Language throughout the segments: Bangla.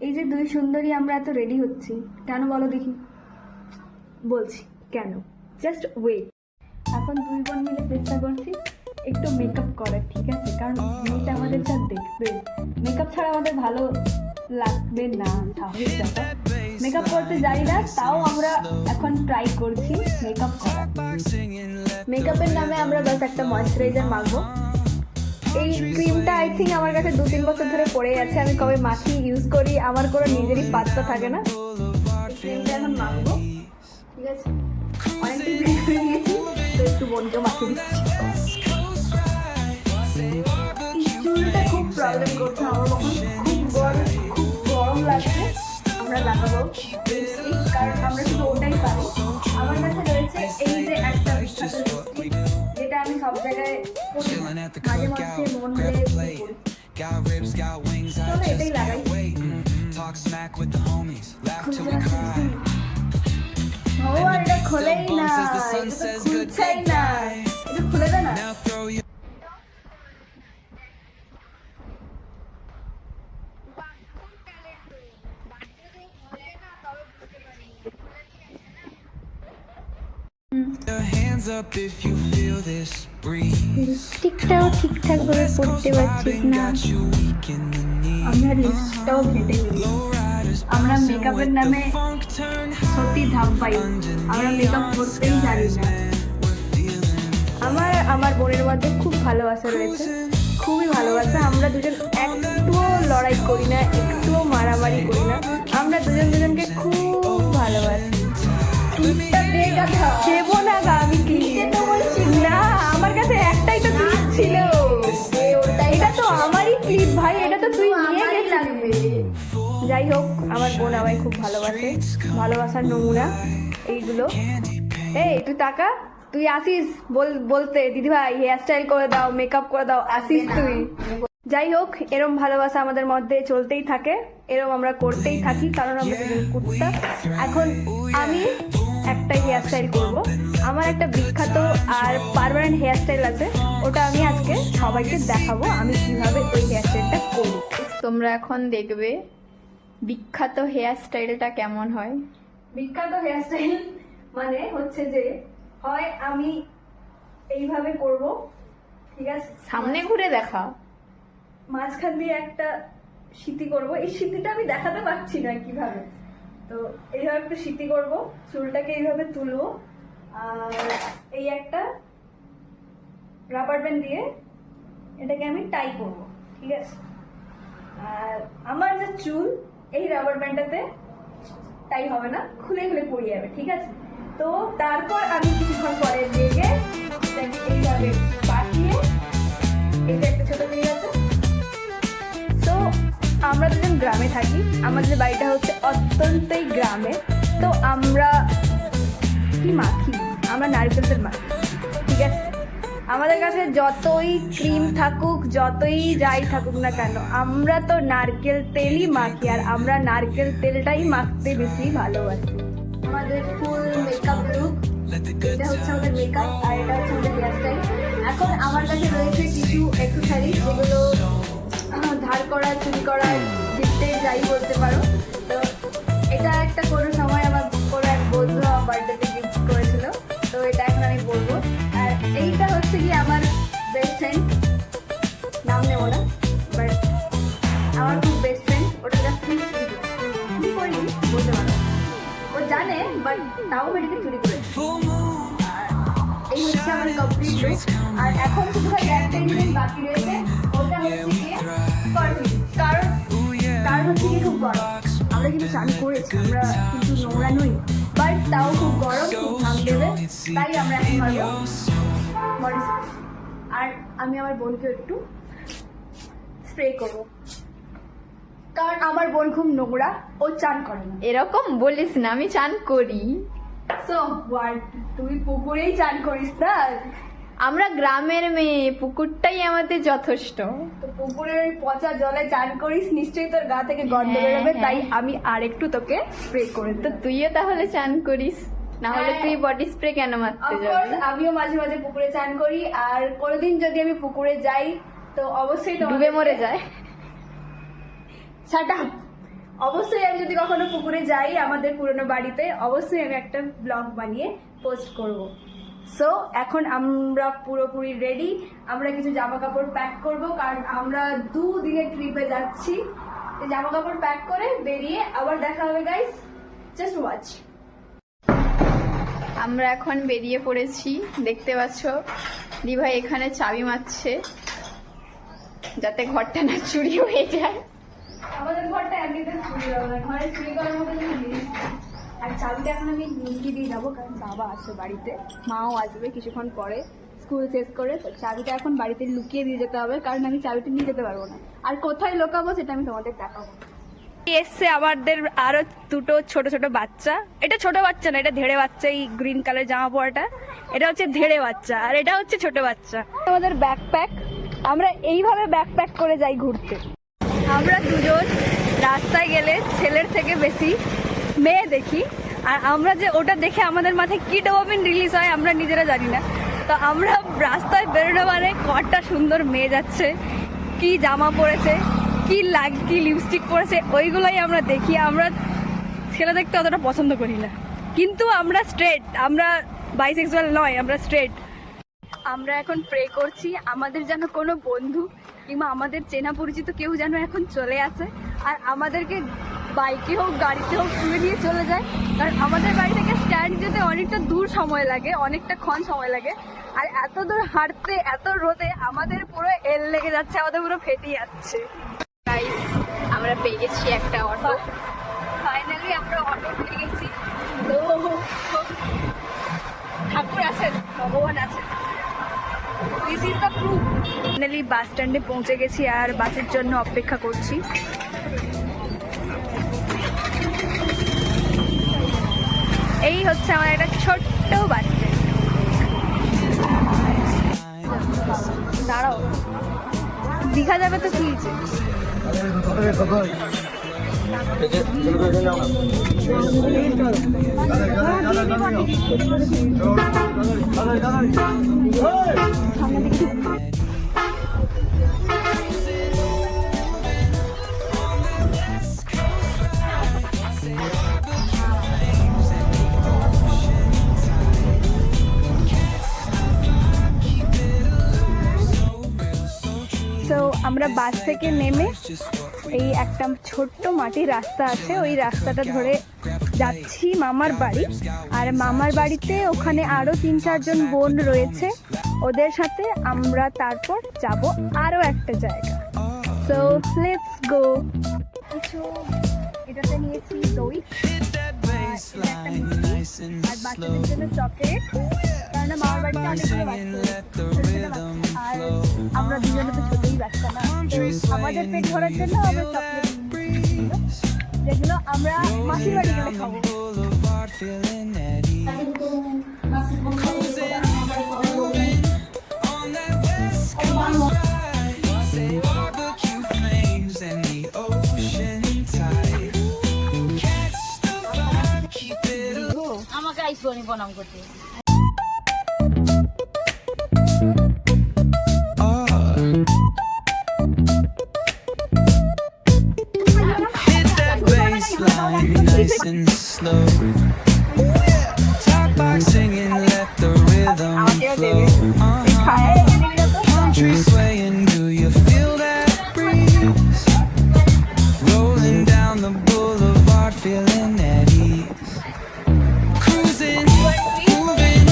এই যে দুই সুন্দরী আমরা এত রেডি হচ্ছি কেন বলো দেখি? বলছি কেন, জাস্ট ওয়েট। এখন দুই বোন মিলে চেষ্টা করছি একটু মেকআপ করার, ঠিক আছে? কারণ মেয়েটা আমাদের যা দেখবে, মেকআপ ছাড়া আমাদের ভালো লাগবে না, স্বাভাবিক ব্যাপার। মেকআপ করতে যাই না, তাও আমরা এখন ট্রাই করছি মেকআপ করা। মেকআপের নামে আমরা বাস একটা ময়েশ্চারাইজার মাখবো। এই ক্রিমটা আই থিঙ্ক আমার কাছে 2-3 বছর ধরে পড়ে আছে, আমি কবে মাখি ইউজ করি, আমার কোনো নিজেরই পাত্তা থাকে না। ক্রিমটা এখন মাখবো, ঠিক আছে? অনেকদিন রেডি হয়ে গেছি, তো একটু বোনকে মাখিয়ে দিচ্ছি। চুলটা খুব প্রবলেম করছে আমার, খুব গরম লাগছে। আমরা লাগাবো লিপস্টিক, কারণ আমরা শুধু ওটাই পারি। আমার কাছে রয়েছে এই যে একটা বিখ্যাত লিপস্টিক, যেটা আমি সব জায়গায় মাঝে মধ্যে মন হলে পরি। চলো এটাই লাগাই। ভগবান, এটা খোলেই না, এটা তো খুলছেই না, এটা খুলে দে না। লিপস্টিকটাও ঠিকঠাক ভাবে পড়তে পারছি না, আমরা লিপস্টিকটাও ঘেটে গেলি। আমরা মেকআপের নামে সত্যি ধাপ পাই, আমরা মেকআপ করতেই জানি না। আমার বোনের মধ্যে খুব ভালোবাসা রয়েছে, খুবই ভালোবাসা। আমরা দুজন একটুও লড়াই করি না, একটুও মারামারি করি না, আমরা দুজনকে খুব ভালোবাসি। দেবো না গা, আমি তো বলছি না, আমার কাছে একটাই তো ক্লিপ ছিল, এটা তো আমারই ক্লিপ ভাই, এটা তো তুই নিয়ে লাগবে। যাই হোক, আমার বোন আমায় খুব ভালোবাসে, ভালোবাসার নমুনা এইগুলো। এই তুই টাকা, তুই আসিস বলতে দিদিভাই হেয়ার স্টাইল করে দাও, মেকআপ করে দাও, আসিস তুই। যাই হোক, এরম ভালোবাসা আমাদের মধ্যে চলতেই থাকে, এরম আমরা করতেই থাকি, কারণ আমরা কুত্তা। এখন আমি একটা হেয়ার স্টাইল করবো, আমার একটা বিখ্যাত আর পার্মানেন্ট হেয়ার স্টাইল আছে, ওটা আমি আজকে সবাইকে দেখাবো আমি কিভাবে ওই হেয়ার স্টাইলটা করব। তোমরা এখন দেখবে বিখ্যাত হেয়ার স্টাইলটা কেমন হয়। বিখ্যাত হেয়ার স্টাইল মানে হচ্ছে যে, হয় আমি এইভাবে করব, ঠিক আছে? সামনে ঘুরে দেখা, মাঝখান দিয়ে একটা সিঁথি করব। এই সিঁথিটা আমি দেখাতে পারছি না কিভাবে, তো এইভাবে একটা সিঁথি করব, চুলটাকে এইভাবে তুলবো, আর এই একটা রাবার ব্যান্ড দিয়ে এটাকে আমি টাই করব, ঠিক আছে? আর আমার যে চুল, এই রাবার ব্যান্ডটাতে টাই হবে না, খুলে খুলে পড়ে যাবে, ঠিক আছে? তো তারপর আমি কিছুক্ষণ পরে লেগে এইভাবে পাঠিয়ে, এইটা একটা ছোট মেয়ে আছে। তো আমরা দুজন গ্রামে থাকি, আমাদের বাড়িটা হচ্ছে অত্যন্তই গ্রামে। তো আমরা কি মাখি, আমরা নারকেল তেল মাখি, ঠিক আছে? আমাদের কাছে যতই ক্রিম থাকুক, যতই যাই থাকুক না কেন, আমরা তো নারকেল তেলই মাখি, আর আমরা নারকেল তেলটাই মাখতে বেশি ভালোবাসি। আমাদের ফুল মেকআপ লুক, এটা হচ্ছে আমাদের মেকআপ, আর এটা হচ্ছে আমাদের হেয়ার স্টাইল। এখন আমার কাছে রয়েছে কিছু অ্যাক্সেসরিজ, যেগুলো ধার করা, চুরি করা, গিফটে যাই বলতে পারো। তো এটা একটা কোনো সময় আমার কোনো এক বন্ধু আমার বার্থডেতে গিফট করেছিল, তো এটা এখন আমি বলবো। আর এইটা হচ্ছে কি আমার বেস্ট ফ্রেন্ড, নাম নেবো না, বাট আমার খুব বেস্ট ফ্রেন্ড, ওটার কাছ থেকে চুরি করিনি বলতে পারো, ও জানে, বাট তাও মেয়েটাকে চুরি করে। এই হচ্ছে আমার কমপ্লিট লুক। আর এখন শুধু একটা জিনিস বাকি রয়েছে, ওটা হচ্ছে গিয়ে পারফিউম। কারণ হচ্ছে গিয়ে খুব গরম, আমরা কিন্তু চান করেছি, আমরা কিন্তু নোংরা নই, বাট তাও খুব গরম, খুব ঘাম দেবে, তাই আমরা এখন মারবো বডি স্প্রে। আর আমি আমার বোনকে একটু স্প্রে করবো, কারণ আমার বোন খুব নোংরা, ও চান করে না। এরকম বলিস না, আমি চান করি। সো হোয়াট, তুই পুকুরেই চান করিস না? আমরা গ্রামের মেয়ে, পুকুরটাই আমাদের যথেষ্ট। তো পুকুরের ওই পচা জলে চান করিস, নিশ্চয়ই তোর গা থেকে গন্ধ হ্যাঁ, বেরোবে, হ্যাঁ। তাই আমি আর একটু তোকে স্প্রে করে তো তুইও তাহলে চান করিস, না হলে হ্যাঁ। তুই বডি স্প্রে কেন মারতে যাবি? আমিও মাঝে মাঝে পুকুরে চান করি, আর কোনোদিন যদি আমি পুকুরে যাই তো অবশ্যই ডুবে মরে যায়। শাট আপ, অবশ্যই আমি যদি কখনো পুকুরে যাই আমাদের পুরনো বাড়িতে, অবশ্যই আমি একটা ব্লগ বানিয়ে পোস্ট করব। সো এখন আমরা পুরোপুরি রেডি। আমরা কিছু জামা কাপড় প্যাক করব, কারণ আমরা 2 দিনের ট্রিপে যাচ্ছি। জামা কাপড় প্যাক করে বেরিয়ে আবার দেখা হবে গাইস, জাস্ট ওয়াচ। আমরা এখন বেরিয়ে পড়েছি, দেখতে পাচ্ছ দিভাই এখানে চাবি মারছে যাতে ঘরটা না চুরি হয়ে যায়। আমাদের ঘরটা একদিকে চুরি হবে না, ঘরে চুরি করার মতো কোনো জিনিস নেই। আর চাবিটা এখন আমি নিয়ে দিয়ে যাবো, কারণ বাবা আসবে বাড়িতে, মাও আসবে কিছুক্ষণ পরে স্কুল শেষ করে। তো চাবিটা এখন বাড়িতে লুকিয়ে দিয়ে যেতে হবে, কারণ আমি চাবিটা নিয়ে যেতে পারবো না। আর কোথায় লোকাবো সেটা আমি তোমাদের দেখাবো। এসছে আমাদের আরো 2টো ছোট ছোট বাচ্চা। এটা ছোট বাচ্চা না, এটা ধেড়ে বাচ্চা। এই গ্রিন কালার জামা পরাটা এটা হচ্ছে ধেড়ে বাচ্চা, আর এটা হচ্ছে ছোট বাচ্চা। আমাদের ব্যাকপ্যাক, আমরা এইভাবে ব্যাকপ্যাক করে যাই ঘুরতে। আমরা দুজন রাস্তায় গেলে ছেলের থেকে বেশি মেয়ে দেখি, আর আমরা যে ওটা দেখে আমাদের মাথায় কি ডোপামিন রিলিজ হয় আমরা নিজেরা জানি না। তো আমরা রাস্তায় বেরোনো মানে কটা সুন্দর মেয়ে যাচ্ছে, কি জামা পরেছে, কি লিপস্টিক পরেছে, ওইগুলোই আমরা দেখি। আমরা ছেলে দেখতে অতটা পছন্দ করি না, কিন্তু আমরা স্ট্রেট, আমরা বাইসেক্সুয়াল নয়, আমরা স্ট্রেট। আমরা এখন প্রে করছি আমাদের যেন কোনো বন্ধু কিংবা আমাদের চেনা পরিচিত কেউ যেন এখন চলে আসে, আর আমাদেরকে বাইকে হোক গাড়িতে হোক তুলে নিয়ে চলে যায়। কারণ আমাদের বাড়ি থেকে স্ট্যান্ড যেতে অনেকটা দূর সময় লাগে, অনেকটা ক্ষণ সময় লাগে। আর এত দূর হাঁটতে এত রোদে আমাদের পুরো এল লেগে যাচ্ছে, আমাদের পুরো ফেটে যাচ্ছে। গাইস আমরা পেয়ে গেছি একটা অটো, ফাইনালি আমরা অটো পেয়ে গেছি। তো ঠাকুর আছেন, ভগবান আছেন, this is the proof. Finally bus স্ট্যান্ডে পৌঁছে গেছি আর বাসের জন্য অপেক্ষা করছি। এই হচ্ছে আমার একটা ছোট্ট বাস স্ট্যান্ড। দাঁড়াও, দীঘা যাবে তো কি হয়েছে? সো আমরা বাস থেকে নেমে এই একটা ছোট্ট মাটির রাস্তা আছে, ওই রাস্তাটা ধরে যাচ্ছি মামার বাড়ি। আর মামার বাড়িতে ওখানে আরো 3-4 জন বোন রয়েছে, ওদের সাথে আমরা তারপর যাব আরো একটা জায়গা। So let's go. কিছু এটাতে নিয়েছি দই আর বাচ্চাদের জন্য চকলেট, কারণ মামার বাড়িতে অনেকগুলো বাচ্চা, আর আমরা দুজনে তো ছোটই বাচ্চা না, আমাদের পেট ভরার জন্য আমরা চকলেট যেগুলো আমরা মাসির বাড়ি গেলে খাবো। আমাকে আইসনি প্রণাম করতে। Nice and slow. Top box singing, let the rhythm flow. Palm trees swaying, do you feel that breeze? Rolling down the boulevard, feeling at ease. Cruising, moving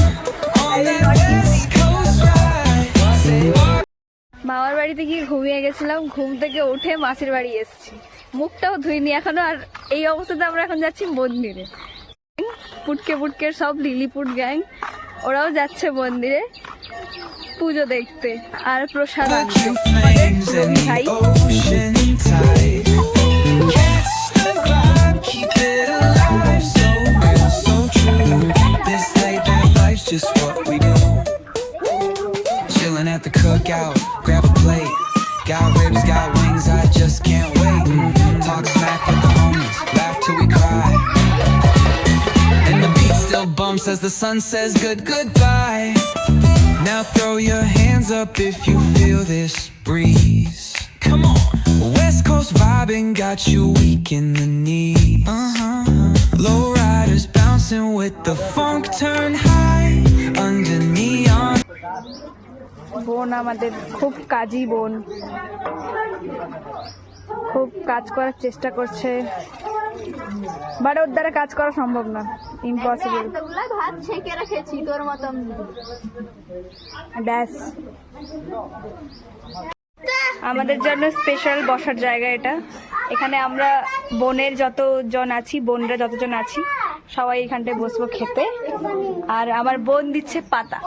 on that West Coast ride. Say what? মামার বাড়িতে গিয়ে ঘুমিয়ে গেছিলাম, ঘুম থেকে উঠে মাসির বাড়ি এসেছি, মুখটাও ধুইনি এখনো। আর এই অবস্থাতে আমরা এখন যাচ্ছি মন্দিরে। পুটকে সব লিলিপুট গ্যাং ওরাও যাচ্ছে মন্দিরে পুজো দেখতে আর প্রসাদ আনতে। Flames and ভাই the ocean tide. Catch the vibe, keep it alive. So real, so true. This laid back life's just what we do. Chilling at the cookout, grab a plate. Got ribs, got wings, I just can't wait. Talk smack with the homies, laugh till we cry. And the beat still bumps as the sun says goodbye. Now throw your hands up if you feel this breeze. Come on, West Coast vibing got you weak in the knee. Low riders bouncing with the funk turn high under neon. বোন আমাদের খুব কাজী বোন, খুব কাজ করার চেষ্টা করছে, বাট ওর দ্বারা কাজ করা সম্ভব না, ইম্পসিবল। এতগুলা ভাত ছেঁকে রেখেছি তোর মতন। ব্যাস, আমাদের জন্য স্পেশাল বসার জায়গা এটা। এখানে আমরা বোনের যতজন আছি, বোনরা যতজন আছি সবাই এখানটায় বসবো খেতে। আর আমার বোন দিচ্ছে পাতা।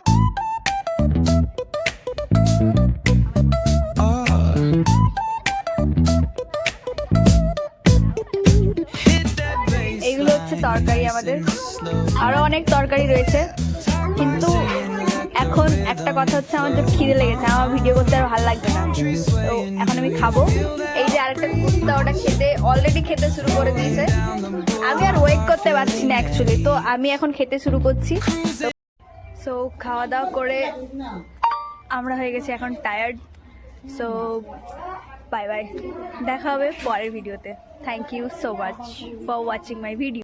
এইগুলো হচ্ছে তরকারি আমাদের, আরো অনেক তরকারি রয়েছে, কিন্তু এখন একটা কথা হচ্ছে আমার যে খিদে লেগেছে, আমার ভিডিও করতে আর ভালো লাগবে না, তো এখন আমি খাবো। এই যে আরেকটা কুত্তা, ওটা অলরেডি খেতে শুরু করে দিয়েছে। আমি আর ওয়েট করতে পারছি না অ্যাকচুয়ালি, তো আমি এখন খেতে শুরু করছি। সো খাওয়া দাওয়া করে আমরা হয়ে গেছি এখন টায়ার্ড। সো বাই বাই, দেখা হবে পরের ভিডিওতে। Thank you so much for watching my video.